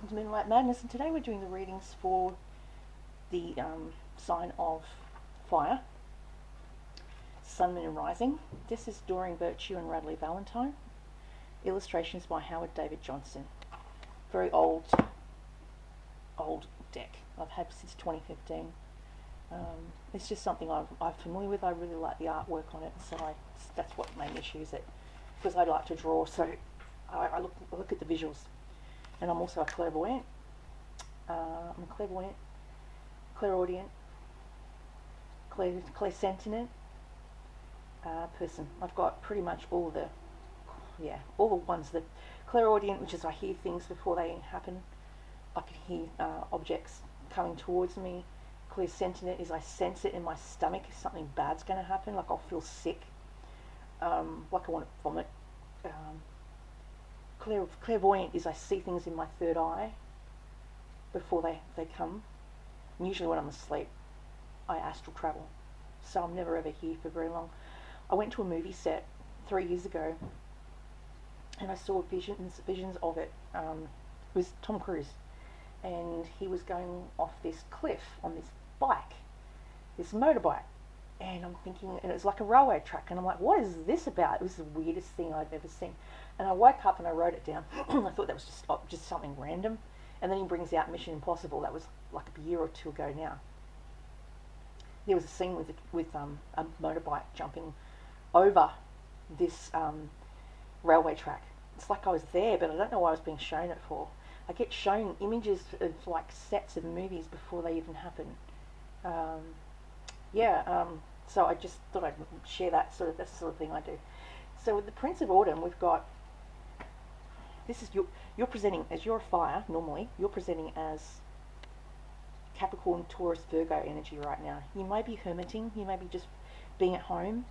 welcome to Moonlight Madness, and today we're doing the readings for the sign of fire, Sun, Moon and Rising. This is Doreen Virtue and Radley Valentine. Illustrations by Howard David Johnson. Very old deck I've had since 2015. It's just something I'm familiar with. I really like the artwork on it, so that's what made me choose it, because I like to draw, so I look at the visuals. And I'm also a clairvoyant. I'm a clairvoyant, clairaudient, clairsentient person. I've got pretty much all the ones that clairaudient, which is I hear things before they happen. I can hear objects coming towards me. Clairsentient is I sense it in my stomach if something bad's going to happen, like I'll feel sick, like I want to vomit. Clairvoyant is I see things in my third eye before they come. And usually when I'm asleep, I astral travel, so I'm never ever here for very long. I went to a movie set 3 years ago, and I saw visions of it. It was Tom Cruise, and he was going off this cliff on this bike, this motorbike, and I'm thinking, and it was like a railway track, and I'm like, what is this about? It was the weirdest thing I'd ever seen. And I woke up and I wrote it down. I thought that was just something random. And then he brings out Mission Impossible. That was like a year or two ago now. There was a scene with a motorbike jumping over this railway track. It's like I was there, but I don't know why I was being shown it for. I get shown images of like sets of movies before they even happen. So I just thought I'd share that's the sort of thing I do. So with the Prince of Autumn, we've got, this is you're presenting as you're a fire normally. You're presenting as Capricorn, Taurus, Virgo energy right now. You may be hermiting. You may be just being at home.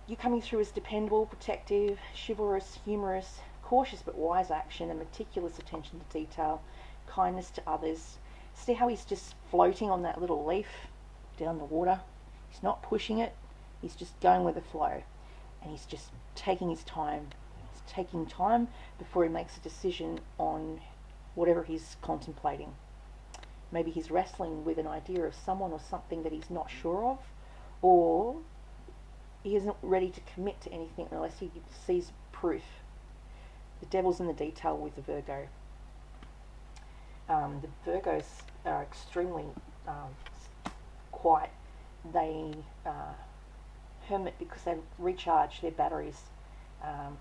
You're coming through as dependable, protective, chivalrous, humorous, cautious but wise action, and meticulous attention to detail, kindness to others. See how he's just floating on that little leaf down the water? He's not pushing it. He's just going with the flow. And he's just taking his time. He's taking time before he makes a decision on whatever he's contemplating. Maybe he's wrestling with an idea of someone or something that he's not sure of, or he isn't ready to commit to anything unless he sees proof. The devil's in the detail with the Virgo. The Virgos are extremely quiet. They hermit because they recharge their batteries.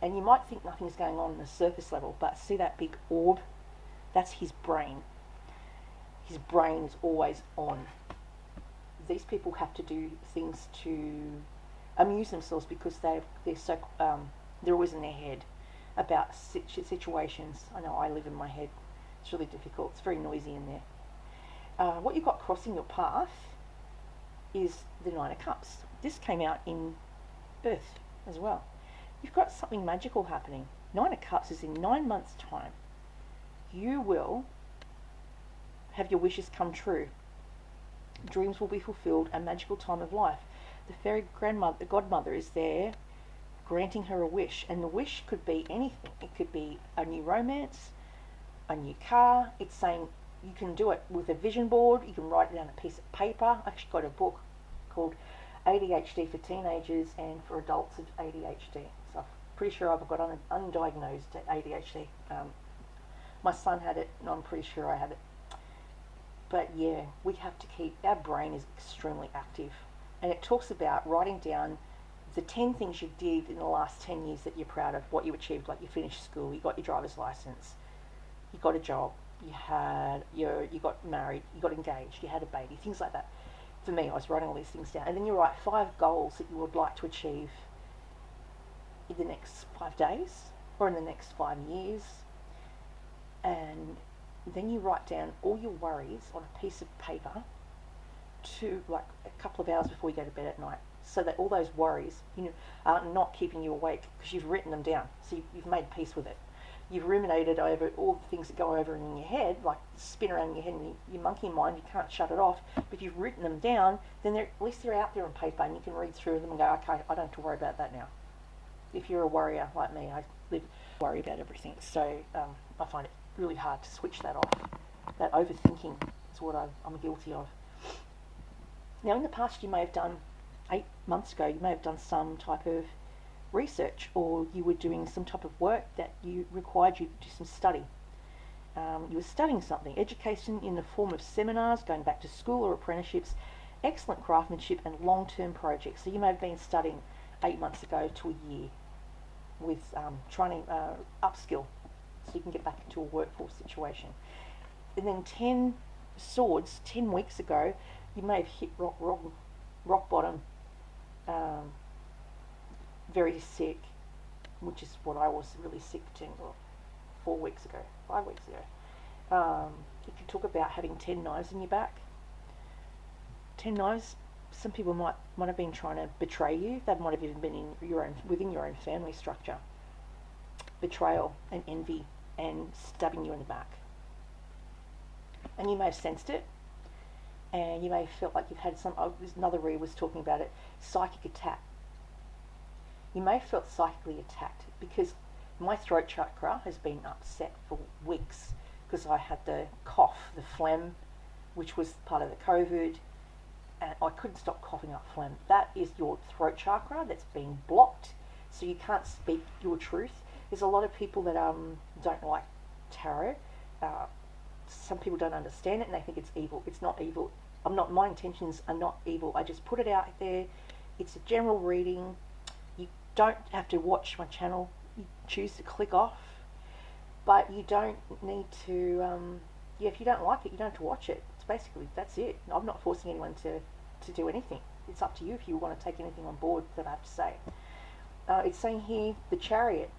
And you might think nothing's going on the surface level, but see that big orb? That's his brain. His brain is always on. These people have to do things to amuse themselves because they're always in their head about situations. I know I live in my head. It's really difficult. It's very noisy in there. What you've got crossing your path is the Nine of Cups. This came out in Earth as well. You've got something magical happening. Nine of Cups is in 9 months' time. You will have your wishes come true. Dreams will be fulfilled, a magical time of life. The fairy godmother is there granting her a wish, and the wish could be anything. It could be a new romance, a new car. It's saying you can do it with a vision board. You can write it down a piece of paper. I actually got a book called ADHD for Teenagers and for Adults of ADHD. So I'm pretty sure I've got undiagnosed ADHD. My son had it, and I'm pretty sure I have it. But yeah, we have to keep, our brain is extremely active. And it talks about writing down the 10 things you did in the last 10 years that you're proud of, what you achieved, like you finished school, you got your driver's license, you got a job, you got married, you got engaged, you had a baby, things like that. For me, I was writing all these things down. And then you write 5 goals that you would like to achieve in the next 5 days or in the next 5 years. And then you write down all your worries on a piece of paper to like a couple of hours before you go to bed at night, so that all those worries, are not keeping you awake because you've written them down. So you've made peace with it. You've ruminated over all the things that go over in your head, like spin around in your head, and your monkey mind, you can't shut it off. But if you've written them down, then at least they're out there on paper, and you can read through them and go, okay, I don't have to worry about that now. If you're a worrier like me, I worry about everything. So I find it really hard to switch that off. That overthinking is what I'm guilty of. Now, in the past, you may have done, 8 months ago, you may have done some type of research, or you were doing some type of work that you required you to do some study. You were studying something, education in the form of seminars, going back to school or apprenticeships, excellent craftsmanship and long-term projects. So you may have been studying 8 months ago to a year with trying to upskill so you can get back into a workforce situation. And then 10 swords, 10 weeks ago, you may have hit rock bottom, very sick, which is what I was really sick 4 weeks ago, 5 weeks ago. You could talk about having 10 knives in your back. 10 knives, some people might have been trying to betray you. They might have even been within your own family structure. Betrayal and envy and stabbing you in the back. And you may have sensed it, and you may have felt like you've had another reader was talking about it, psychic attack. You may have felt psychically attacked because my throat chakra has been upset for weeks because I had the cough, the phlegm, which was part of the COVID, and I couldn't stop coughing up phlegm. That is your throat chakra that's been blocked, so you can't speak your truth. There's a lot of people that don't like tarot. Some people don't understand it and they think it's evil. It's not evil. My intentions are not evil. I just put it out there. It's a general reading. You don't have to watch my channel. You choose to click off, but you don't need to, if you don't like it, you don't have to watch it. It's basically, that's it. I'm not forcing anyone to do anything. It's up to you if you want to take anything on board that I have to say. It's saying here, the Chariot.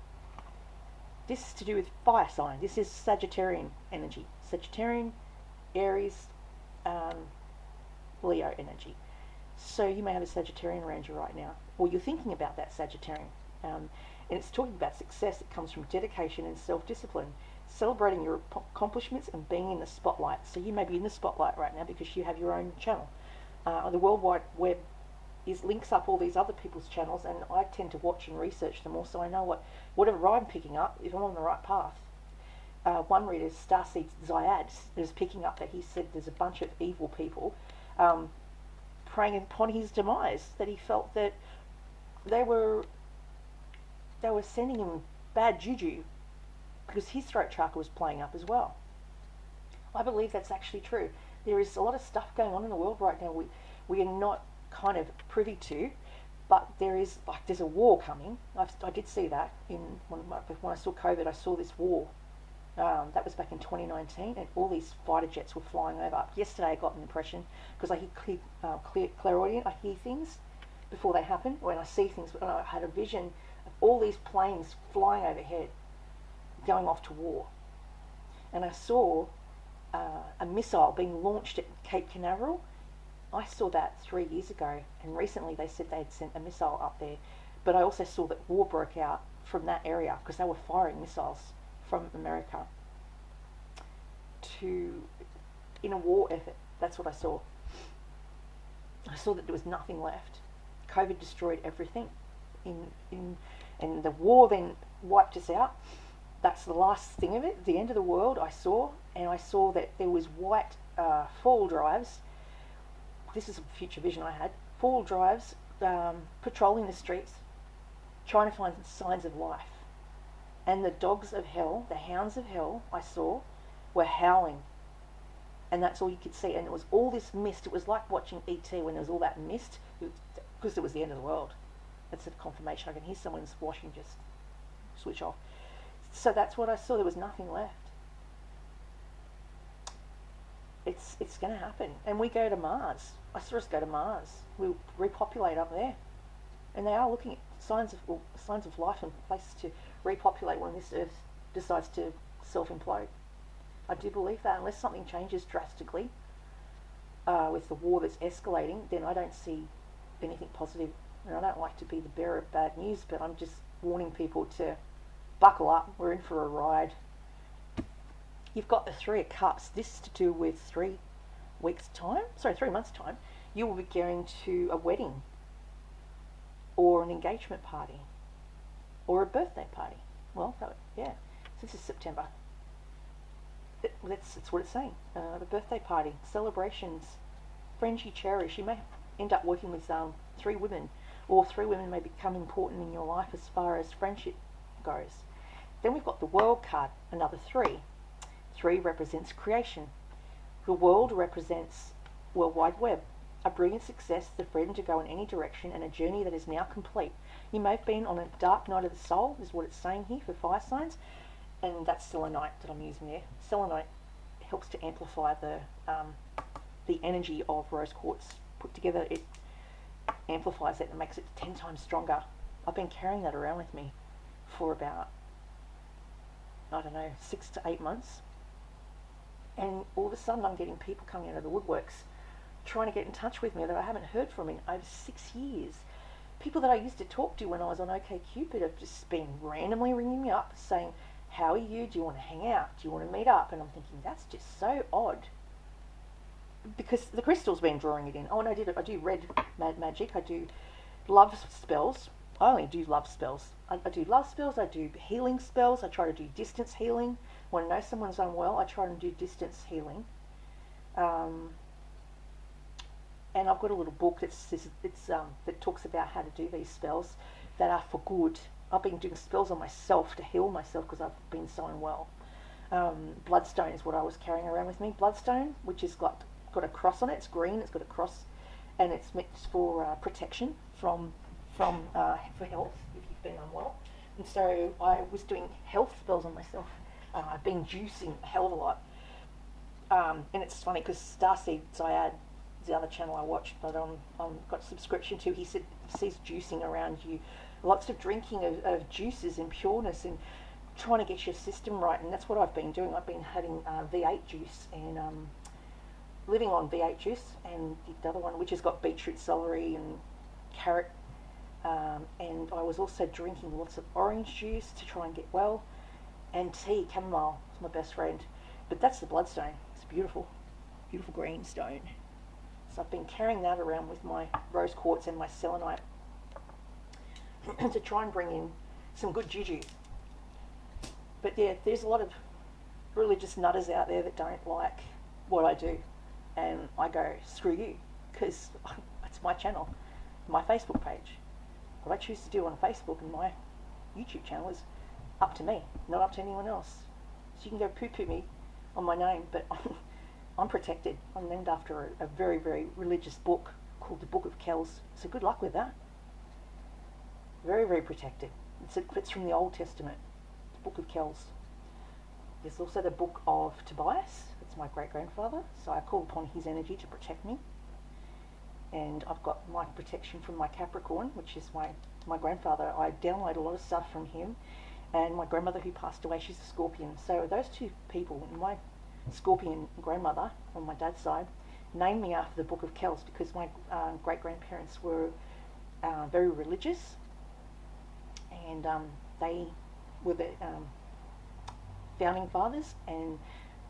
This is to do with fire sign. This is Sagittarian energy. Sagittarian, Aries, Leo energy. So you may have a Sagittarian around you right now, or you're thinking about that Sagittarian. And it's talking about success that comes from dedication and self-discipline, celebrating your accomplishments and being in the spotlight. So you may be in the spotlight right now because you have your own channel. The World Wide Web links up all these other people's channels, and I tend to watch and research them all so I know whatever I'm picking up, if I'm on the right path. One reader, Starseed Zyad, is picking up that he said there's a bunch of evil people preying upon his demise, that he felt that they were sending him bad juju because his throat chakra was playing up as well. I believe that's actually true. There is a lot of stuff going on in the world right now we are not kind of privy to, but there's a war coming. I did see that when I saw COVID. I saw this war. That was back in 2019, and all these fighter jets were flying over. Yesterday I got an impression, because I hear clairaudient, I hear things before they happen. When I see things, I had a vision of all these planes flying overhead, going off to war. And I saw a missile being launched at Cape Canaveral. I saw that 3 years ago, and recently they said they had sent a missile up there. But I also saw that war broke out from that area because they were firing missiles from America in a war effort. That's what I saw. I saw that there was nothing left. COVID destroyed everything, and the war then wiped us out. That's the last thing of it, the end of the world I saw, and I saw that there was white four-wheel drives. This is a future vision I had. Four-wheel drives patrolling the streets, trying to find signs of life. And the dogs of hell, the hounds of hell I saw, were howling. And that's all you could see. And it was all this mist. It was like watching E.T. when there was all that mist, because it was the end of the world. That's a confirmation. I can hear someone's washing just switch off. So that's what I saw. There was nothing left. It's going to happen. And we go to Mars. I saw us go to Mars. We'll repopulate up there. And they are looking at signs of life and places to repopulate when this Earth decides to self-implode. I do believe that unless something changes drastically with the war that's escalating, then I don't see anything positive. And I don't like to be the bearer of bad news, but I'm just warning people to buckle up. We're in for a ride. You've got the Three of Cups. This is to do with 3 months' time. You will be going to a wedding or an engagement party or a birthday party. Well, yeah, this is September. That's what it's saying. The birthday party, celebrations, friends you cherish. You may end up working with 3 women, or 3 women may become important in your life as far as friendship goes. Then we've got the world card, another 3. 3 represents creation. The world represents World Wide Web, a brilliant success, the freedom to go in any direction, and a journey that is now complete. You may have been on a dark night of the soul, is what it's saying here for fire signs, and that's selenite that I'm using there. Selenite helps to amplify the energy of rose quartz put together. It amplifies it and makes it 10 times stronger. I've been carrying that around with me for about, I don't know, 6 to 8 months. And all of a sudden I'm getting people coming out of the woodworks trying to get in touch with me that I haven't heard from in over 6 years. People that I used to talk to when I was on OkCupid have just been randomly ringing me up saying, how are you? Do you want to hang out? Do you want to meet up? And I'm thinking, that's just so odd. Because the crystal's been drawing it in. Oh, and I do red magic. I do love spells. I only do love spells. I do love spells. I do healing spells. I try to do distance healing. When I know someone's unwell, I try and do distance healing. And I've got a little book that talks about how to do these spells that are for good. I've been doing spells on myself to heal myself because I've been so unwell. Bloodstone is what I was carrying around with me. Bloodstone, which has got a cross on it. It's green. It's got a cross, and it's meant for protection for health if you've been unwell. And so I was doing health spells on myself. I've been juicing a hell of a lot. And it's funny because Starseed Zayad, the other channel I watch, but got a subscription to, he sees juicing around you. Lots of drinking of juices and pureness and trying to get your system right. And that's what I've been doing. I've been having V8 juice and living on V8 juice, and the other one which has got beetroot, celery and carrot. And I was also drinking lots of orange juice to try and get well. And tea, chamomile, is my best friend. But that's the bloodstone. It's a beautiful, beautiful green stone. So I've been carrying that around with my rose quartz and my selenite to try and bring in some good juju. But yeah, there's a lot of religious nutters out there that don't like what I do. And I go, screw you, because it's my channel, my Facebook page. What I choose to do on Facebook and my YouTube channel is up to me, not up to anyone else. So you can go poo-poo me on my name, but I'm protected. I'm named after a very, very religious book called the Book of Kells. So good luck with that. Very, very protected. It's from the Old Testament, the Book of Kells. There's also the Book of Tobias. That's my great-grandfather. So I call upon his energy to protect me. And I've got my protection from my Capricorn, which is my grandfather. I download a lot of stuff from him. And my grandmother who passed away, she's a Scorpion. So those 2 people, my Scorpion grandmother on my dad's side, named me after the Book of Kells because my great-grandparents were very religious, and they were the founding fathers, and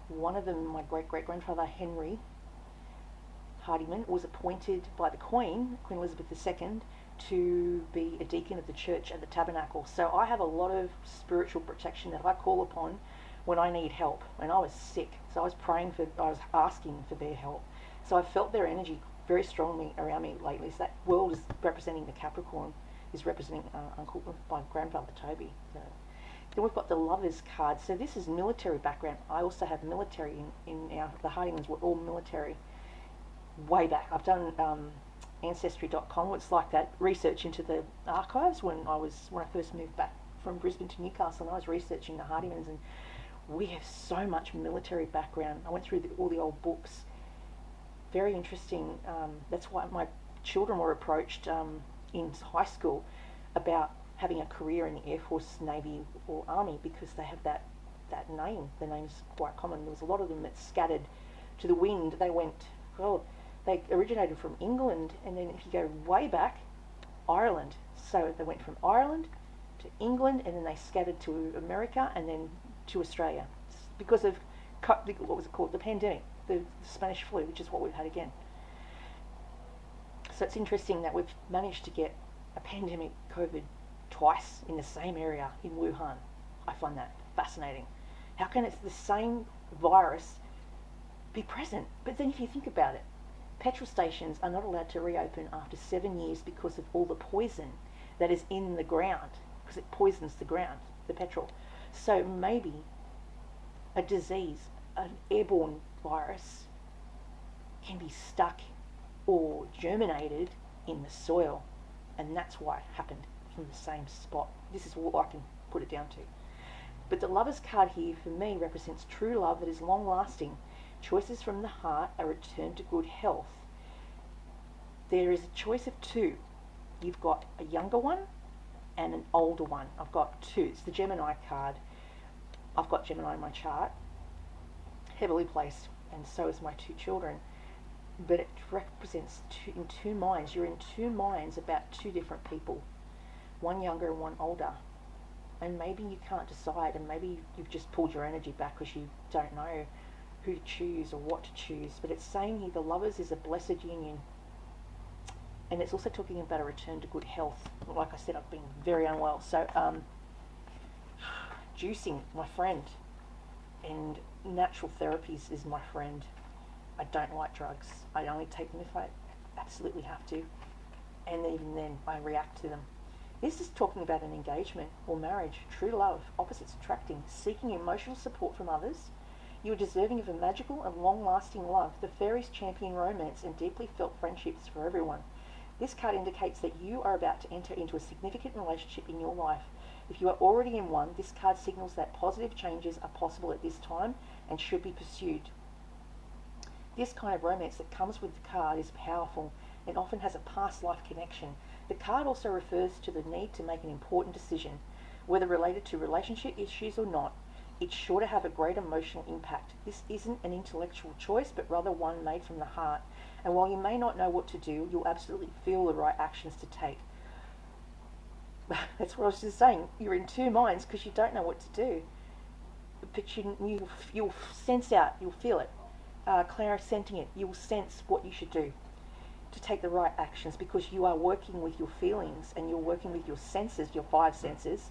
one of them, my great-great-grandfather Henry Hardyman, was appointed by the Queen Elizabeth II, to be a deacon of the church at the tabernacle. So I have a lot of spiritual protection that I call upon when I need help. And I was sick, so I was asking for their help. So I felt their energy very strongly around me lately. So that world is representing the Capricorn, is representing my grandfather Toby. So then we've got the Lovers card. So this is military background. I also have military in the Hardymans were all military way back. I've done Ancestry.com. It's like that research into the archives when I first moved back from Brisbane to Newcastle, and I was researching the Hardymans, and we have so much military background. I went through all the old books. Very interesting. That's why my children were approached in high school about having a career in the Air Force, Navy or Army, because they have that name. The name's quite common. There was a lot of them that scattered to the wind. They originated from England, and then if you go way back, Ireland. So they went from Ireland to England, and then they scattered to America, and then to Australia. It's because of, what was it called? The pandemic, the Spanish flu, which is what we've had again. So it's interesting that we've managed to get a pandemic, COVID, twice in the same area in Wuhan. I find that fascinating. How can it's the same virus, be present. But then if you think about it, petrol stations are not allowed to reopen after 7 years because of all the poison that is in the ground, because it poisons the ground, the petrol. So maybe a disease, an airborne virus, can be stuck or germinated in the soil, and that's why it happened from the same spot. This is what I can put it down to. But the Lover's card here for me represents true love that is long lasting. Choices from the heart, a return to good health. There is a choice of two. You've got a younger one and an older one. I've got two. It's the Gemini card. I've got Gemini in my chart, heavily placed, and so is my two children. But it represents in two minds. You're in two minds about two different people, one younger and one older. And maybe you can't decide, and maybe you've just pulled your energy back because you don't know who to choose or what to choose. But it's saying here the Lovers is a blessed union. And it's also talking about a return to good health. Like I said, I've been very unwell. So, juicing, my friend. And natural therapies is my friend. I don't like drugs. I only take them if I absolutely have to. And even then, I react to them. This is talking about an engagement or marriage, true love, opposites attracting, seeking emotional support from others. You are deserving of a magical and long-lasting love. The fairies champion romance and deeply felt friendships for everyone. This card indicates that you are about to enter into a significant relationship in your life. If you are already in one, this card signals that positive changes are possible at this time and should be pursued. This kind of romance that comes with the card is powerful and often has a past life connection. The card also refers to the need to make an important decision. Whether related to relationship issues or not, it's sure to have a great emotional impact. This isn't an intellectual choice, but rather one made from the heart. And while you may not know what to do, you'll absolutely feel the right actions to take. That's what I was just saying. You're in two minds because you don't know what to do. But you'll sense out, you'll feel it. Clairsentient it. You'll sense what you should do to take the right actions because you are working with your feelings and you're working with your senses, your five senses.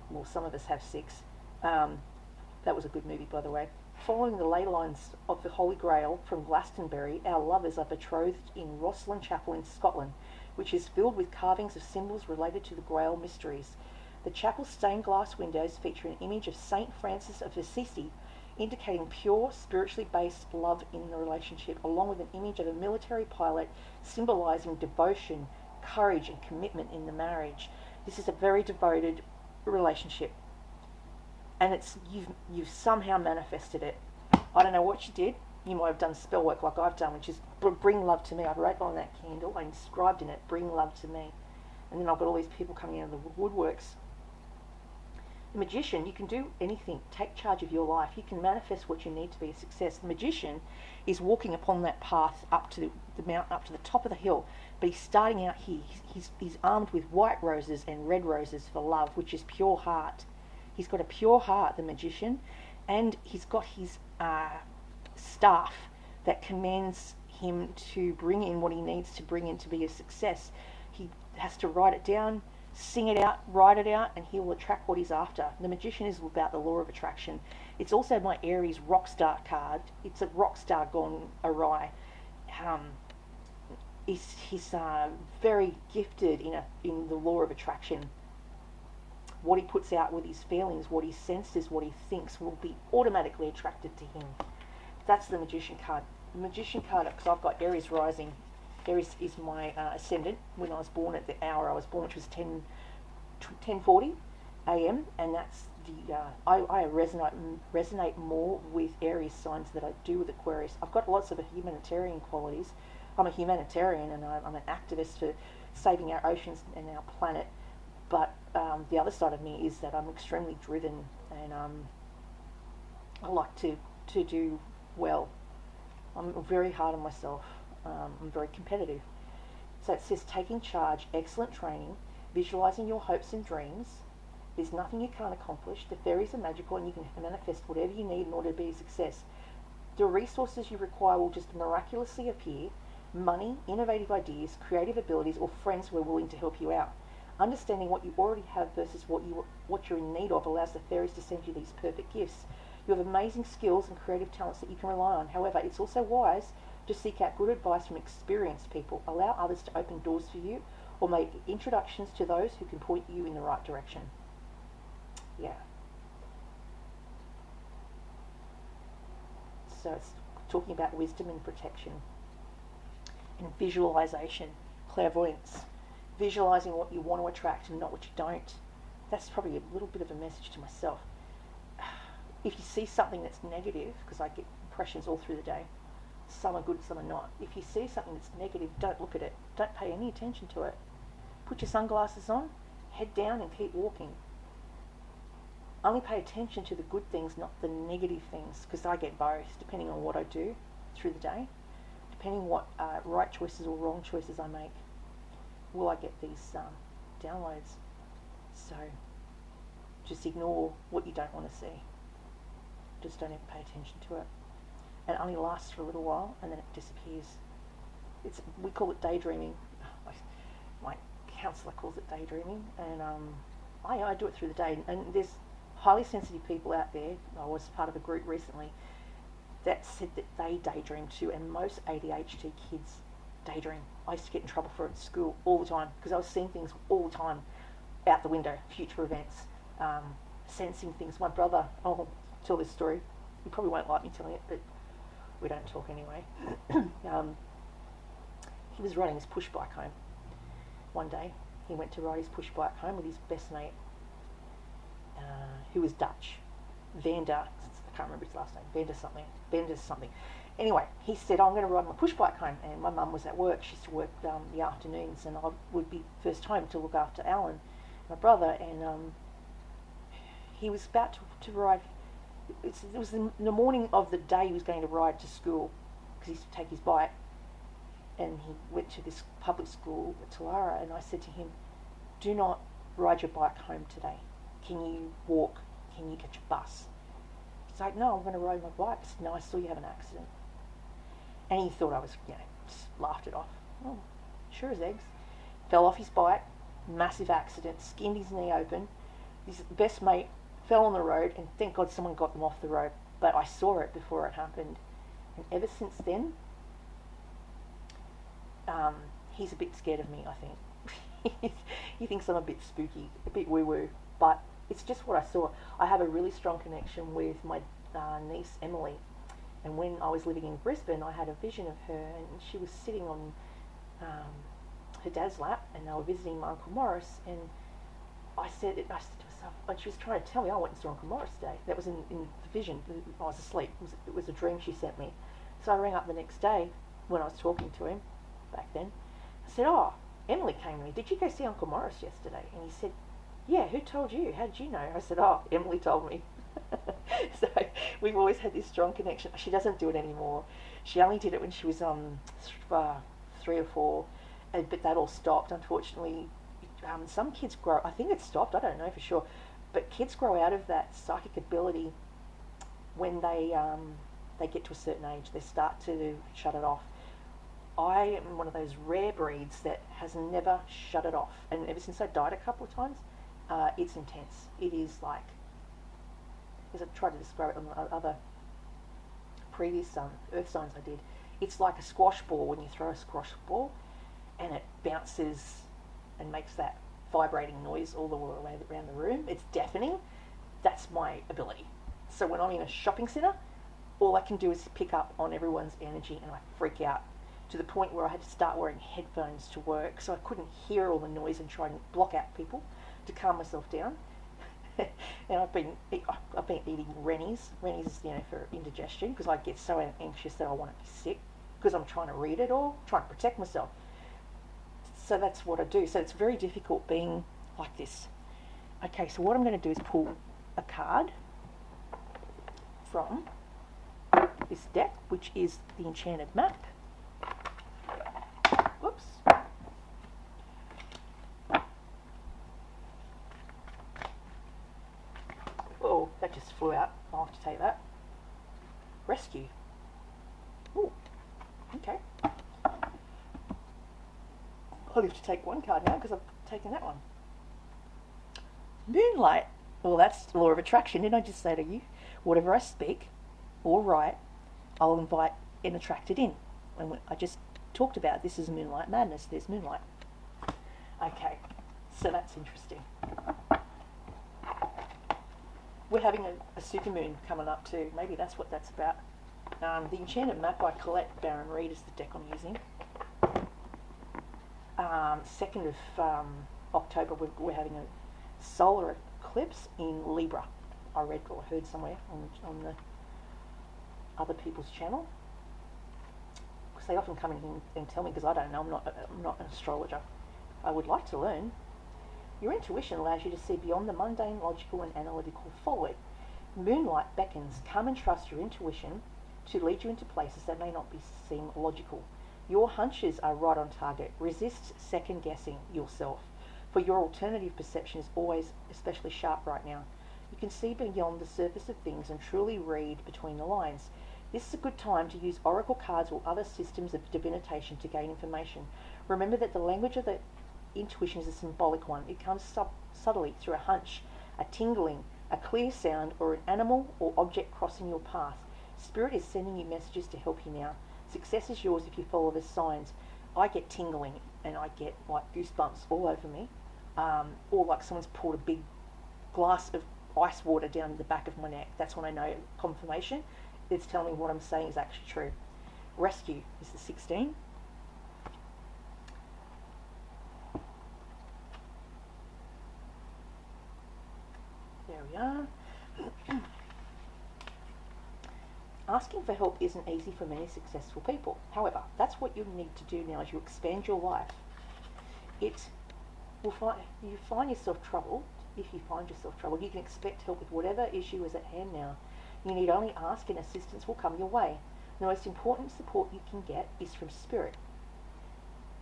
Well, some of us have six. That was a good movie, by the way. Following the ley lines of the Holy Grail from Glastonbury, our lovers are betrothed in Rosslyn Chapel in Scotland, which is filled with carvings of symbols related to the Grail mysteries. The chapel's stained glass windows feature an image of Saint Francis of Assisi, indicating pure, spiritually based love in the relationship, along with an image of a military pilot symbolizing devotion, courage, and commitment in the marriage. This is a very devoted relationship, and you've somehow manifested it. I don't know what you did. You might have done spell work like I've done, which is bring love to me. I wrote on that candle, I inscribed in it, bring love to me. And then I've got all these people coming out of the woodworks. The Magician, you can do anything. Take charge of your life. You can manifest what you need to be a success. The Magician is walking upon that path up to the mountain, up to the top of the hill. But he's starting out here. He's armed with white roses and red roses for love, which is pure heart. He's got a pure heart, the Magician, and he's got his staff that commands him to bring in what he needs to bring in to be a success. He has to write it down, sing it out, write it out, and he will attract what he's after. The Magician is about the law of attraction. It's also my Aries Rockstar card. It's a rock star gone awry. He's very gifted in the law of attraction. What he puts out with his feelings, what he senses, what he thinks will be automatically attracted to him. That's the Magician card. The Magician card, because I've got Aries rising. Aries is my ascendant. When I was born, at the hour I was born, which was 10:40 a.m., and that's the I resonate more with Aries signs than I do with Aquarius. I've got lots of humanitarian qualities. I'm a humanitarian and I'm an activist for saving our oceans and our planet. But the other side of me is that I'm extremely driven, and I like to do well. I'm very hard on myself. I'm very competitive. So it says taking charge, excellent training, visualizing your hopes and dreams. There's nothing you can't accomplish. The fairies are magical and you can manifest whatever you need in order to be a success. The resources you require will just miraculously appear. Money, innovative ideas, creative abilities, or friends who are willing to help you out. Understanding what you already have versus what you're in need of allows the fairies to send you these perfect gifts. You have amazing skills and creative talents that you can rely on. However, it's also wise to seek out good advice from experienced people. Allow others to open doors for you or make introductions to those who can point you in the right direction. Yeah. So it's talking about wisdom and protection and visualization, clairvoyance, visualizing what you want to attract and not what you don't. That's probably a little bit of a message to myself. If you see something that's negative, because I get impressions all through the day, some are good, some are not. If you see something that's negative, don't look at it. Don't pay any attention to it. Put your sunglasses on, head down and keep walking. Only pay attention to the good things, not the negative things, because I get both, depending on what I do through the day. Depending what right choices or wrong choices I make, will I get these downloads. So just ignore what you don't want to see. Just don't ever pay attention to it. And it only lasts for a little while and then it disappears. We call it daydreaming. My counsellor calls it daydreaming, and I do it through the day. And there's highly sensitive people out there. I was part of a group recently that said that they daydream too, and most ADHD kids daydream. I used to get in trouble for it at school all the time because I was seeing things all the time out the window, future events, sensing things. My brother, I'll tell this story. You probably won't like me telling it, but we don't talk anyway. He was riding his push bike home. One day, he went to ride his push bike home with his best mate, who was Dutch. Vander, I can't remember his last name, Vander something. Anyway, he said, I'm going to ride my push bike home, and my mum was at work. She used to work the afternoons, and I would be first home to look after Alan, my brother, and he was about to ride. It was the morning of the day he was going to ride to school, because he used to take his bike, and he went to this public school at Talara, and I said to him, do not ride your bike home today. Can you walk? Can you get your bus? He's like, no, I'm going to ride my bike. I said, no, I saw you have an accident. And he thought I was, just laughed it off. Oh, sure as eggs. Fell off his bike, massive accident, skinned his knee open. His best mate fell on the road, and thank God someone got them off the road. But I saw it before it happened. And ever since then, he's a bit scared of me, I think. He thinks I'm a bit spooky, a bit woo-woo. But it's just what I saw. I have a really strong connection with my niece, Emily. And when I was living in Brisbane, I had a vision of her, and she was sitting on her dad's lap, and they were visiting my Uncle Morris, and I said to myself, and she was trying to tell me, I went and saw Uncle Morris today. That was in the vision. I was asleep. It was a dream she sent me. So I rang up the next day when I was talking to him back then. I said, oh, Emily came to me. Did you go see Uncle Morris yesterday? And he said, yeah, who told you? How did you know? I said, oh, Emily told me. So we've always had this strong connection. She doesn't do it anymore. She only did it when she was 3 or 4, but that all stopped, unfortunately. Some kids grow, I think it's stopped, I don't know for sure, but kids grow out of that psychic ability when they get to a certain age. They start to shut it off. I am one of those rare breeds that has never shut it off, and ever since I died a couple of times, it's intense. It is like, as I tried to describe it on the other previous earth signs I did, it's like a squash ball when you throw a squash ball, and it bounces and makes that vibrating noise all the way around the room. It's deafening. That's my ability. So when I'm in a shopping centre, all I can do is pick up on everyone's energy, and I freak out to the point where I had to start wearing headphones to work, so I couldn't hear all the noise and try and block out people to calm myself down. And I've been eating Rennies. Rennies is, for indigestion, because I get so anxious that I want to be sick, because I'm trying to read it all, trying to protect myself. So that's what I do. So it's very difficult being like this. Okay, so what I'm going to do is pull a card from this deck, which is the Enchanted Map. Whoops. Oh, that just flew out. I'll have to take that. Rescue. Oh, okay. I'll have to take one card now because I've taken that one. Moonlight. Well, that's law of attraction. Didn't I just say to you? Whatever I speak or write, I'll invite and attract it in. And I just talked about this is Moonlight Madness. There's Moonlight. Okay, so that's interesting. We're having a supermoon coming up too. Maybe that's what that's about. The Enchanted Map by Colette Baron Reid is the deck I'm using. 2nd of October, we're having a solar eclipse in Libra. I read or heard somewhere on the other people's channel. Because they often come in and tell me, because I don't know, I'm not an astrologer. I would like to learn. Your intuition allows you to see beyond the mundane, logical and analytical. Follow it. Moonlight beckons. Come and trust your intuition to lead you into places that may not seem logical. Your hunches are right on target. Resist second guessing yourself, for your alternative perception is always especially sharp right now. You can see beyond the surface of things and truly read between the lines. This is a good time to use oracle cards or other systems of divination to gain information. Remember that the language of the intuition is a symbolic one. It comes subtly through a hunch, a tingling, a clear sound, or an animal or object crossing your path. Spirit is sending you messages to help you now. Success is yours if you follow the signs. I get tingling and I get like goosebumps all over me, or like someone's poured a big glass of ice water down the back of my neck. That's when I know confirmation. It's telling me what I'm saying is actually true. Rescue is the 16. There we are. Asking for help isn't easy for many successful people. However, that's what you need to do now as you expand your life. It will you find yourself troubled. If you find yourself troubled, you can expect help with whatever issue is at hand now. You need only ask and assistance will come your way. The most important support you can get is from Spirit.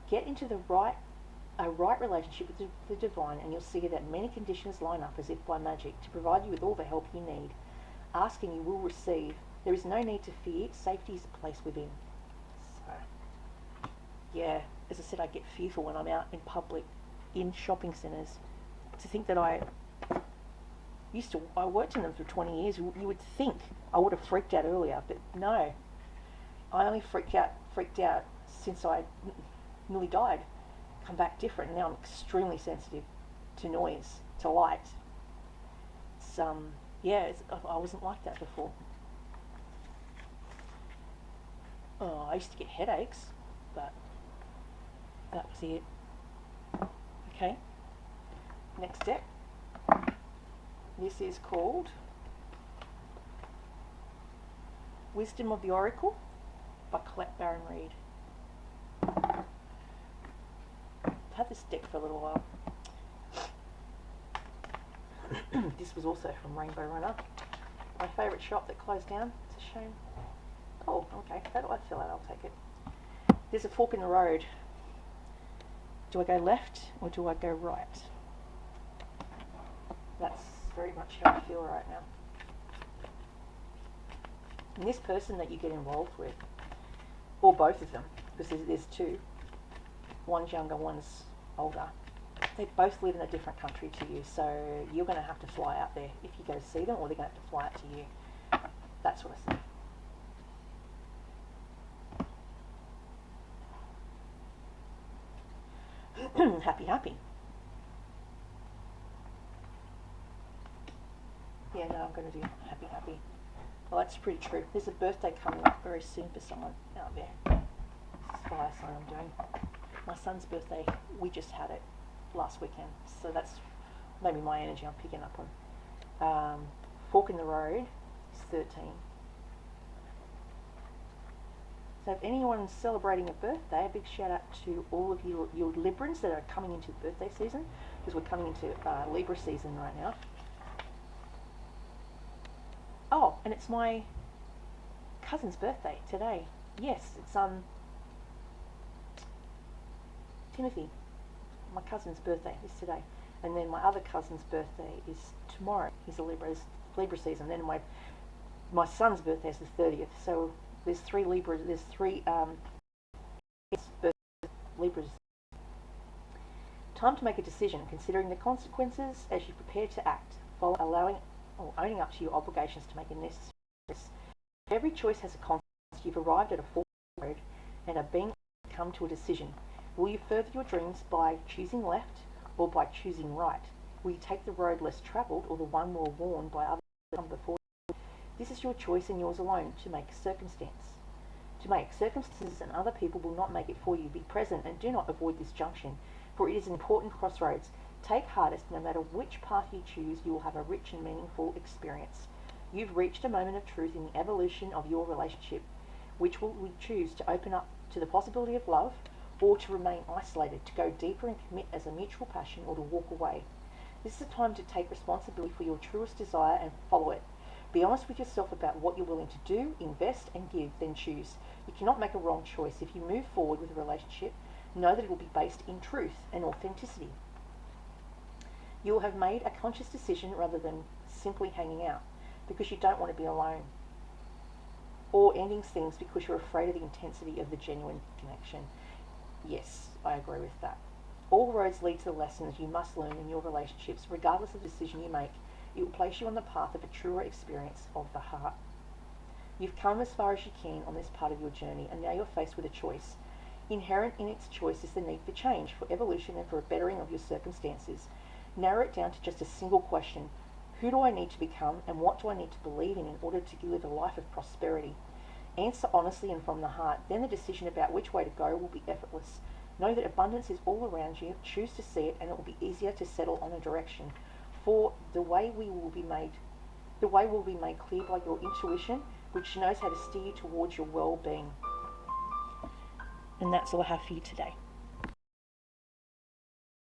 Get into a right relationship with the divine, and you'll see that many conditions line up as if by magic to provide you with all the help you need. Ask and you will receive. There is no need to fear. Safety is a place within. So, yeah, as I said, I get fearful when I'm out in public, in shopping centres. To think that I worked in them for 20 years. You would think I would have freaked out earlier, but no. I only freaked out since I nearly died. Come back different. Now I'm extremely sensitive to noise, to light. It's I wasn't like that before. Oh, I used to get headaches, but that was it. Okay. Next step. This is called Wisdom of the Oracle by Colette Baron Reid. I've had this deck for a little while. This was also from Rainbow Runner, my favourite shop that closed down. It's a shame. Oh, okay, how do I fill out? I'll take it. There's a fork in the road. Do I go left or do I go right? That's very much how I feel right now. And this person that you get involved with, or both of them, because there's two, one's younger, one's older, they both live in a different country to you, so you're going to have to fly out there if you go to see them, or they're going to have to fly out to you. That's what I say. Happy. Yeah, no, I'm going to do happy. Well, that's pretty true. There's a birthday coming up very soon for someone out there. This is fire sign I'm doing. My son's birthday, we just had it last weekend, so that's maybe my energy I'm picking up on. Fork in the road is 13. So if anyone's celebrating a birthday, a big shout out to all of your Librans that are coming into birthday season, because we're coming into Libra season right now. Oh, and it's my cousin's birthday today. Yes, it's Timothy. My cousin's birthday is today, and then my other cousin's birthday is tomorrow. He's a Libra season. Then my son's birthday is the 30th. So there's three Libras. There's three Libras. Time to make a decision, considering the consequences as you prepare to act. Allowing or owning up to your obligations to make a necessary choice. Every choice has a consequence. You've arrived at a fork in the road and are being come to a decision. Will you further your dreams by choosing left or by choosing right? Will you take the road less travelled or the one more worn by others that come before you? This is your choice and yours alone to make circumstance. To make circumstances and other people will not make it for you. Be present and do not avoid this junction, for it is an important crossroads. Take heart, as no matter which path you choose, you will have a rich and meaningful experience. You've reached a moment of truth in the evolution of your relationship. Which will we choose, to open up to the possibility of love, or to remain isolated, to go deeper and commit as a mutual passion, or to walk away? This is a time to take responsibility for your truest desire and follow it. Be honest with yourself about what you're willing to do, invest and give, then choose. You cannot make a wrong choice. If you move forward with a relationship, know that it will be based in truth and authenticity. You will have made a conscious decision rather than simply hanging out because you don't want to be alone, or ending things because you're afraid of the intensity of the genuine connection. Yes, I agree with that. All roads lead to the lessons you must learn in your relationships. Regardless of the decision you make, it will place you on the path of a truer experience of the heart. You've come as far as you can on this part of your journey, and now you're faced with a choice. Inherent in its choice is the need for change, for evolution, and for a bettering of your circumstances. Narrow it down to just a single question. Who do I need to become, and what do I need to believe in order to live a life of prosperity? Answer honestly and from the heart. Then the decision about which way to go will be effortless. Know that abundance is all around you. Choose to see it, and it will be easier to settle on a direction. For the way will be made clear by your intuition, which knows how to steer you towards your well-being. And that's all I have for you today.